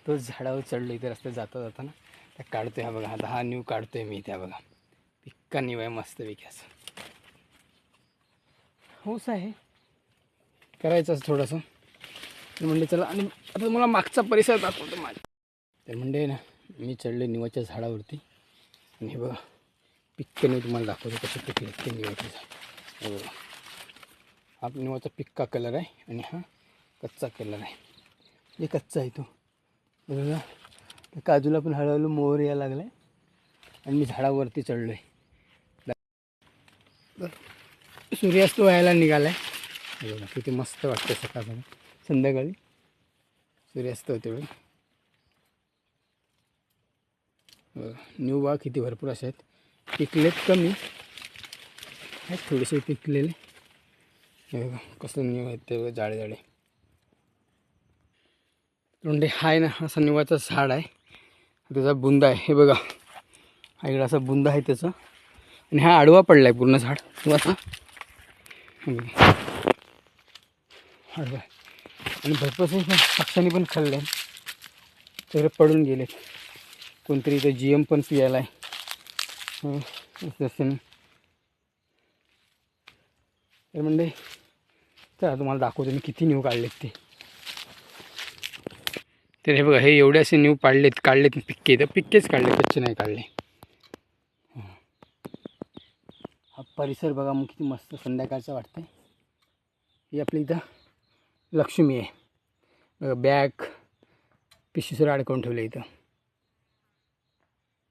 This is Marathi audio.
तोच झाडावर चढलो इथे रस्त्यात जाताना त्या काढतोय. हा बघा, आता हा न्यू काढतोय मी. त्या बघा पिक्का न्यू आहे मस्तपैकी. असं हौस आहे करायचं असं थोडंसं. तर म्हणले चला, आणि आता मला मागचा परिसर दाखवतो माझ्या. तर म्हणजे ना मी चढले निवाच्या झाडावरती आणि हे बघा पिक्के निव तुम्हाला दाखवतो कसे पिकले ते निवाचे झाड. हे बघा, हा निवाचा पिक्का कलर आहे आणि हा कच्चा कलर आहे. हे कच्चा आहे तो बघा. त्या काजूला पण हळूहळू मोहर यायला लागला आहे आणि मी झाडावरती चढलो आहे. सूर्यास्त व्हायला निघाला आहे. बघा किती मस्त वाटतं सकाळ संध्याकाळी सूर्यास्त होते वेळ. न्यू बाग किती भरपूर असे आहेत. पिकलेत कमी आहेत, थोडेसे पिकलेले. हे बघा कसं न्यू आहेत ते जाडे जाडे. म्हणजे हा आहे ना असा निवाचं झाड आहे. त्याचा बुंदा आहे हे बघा. हा इकडं असा बुंदा आहे त्याचा आणि हा आडवा पडला आहे पूर्ण झाड निवाचा आडवा. आणि भरपूर पक्ष्यांनी पण खाल्लं आहे, सगळे पडून गेले. कोणतरी इथं GM पण पियाला आहे जसं. तर म्हणजे चला तुम्हाला दाखवतो मी किती न्यू काढलेत ते. तर हे बघा, हे एवढे असे न्यू काढलेत पिक्के. तर पिक्केच काढले, कच्चे नाही काढले. हा परिसर बघा मग किती मस्त संध्याकाळचं वाटतं. ही आपली इथं लक्ष्मी आहे बघा. बॅग पिशवीसर अडकवून ठेवले इथं.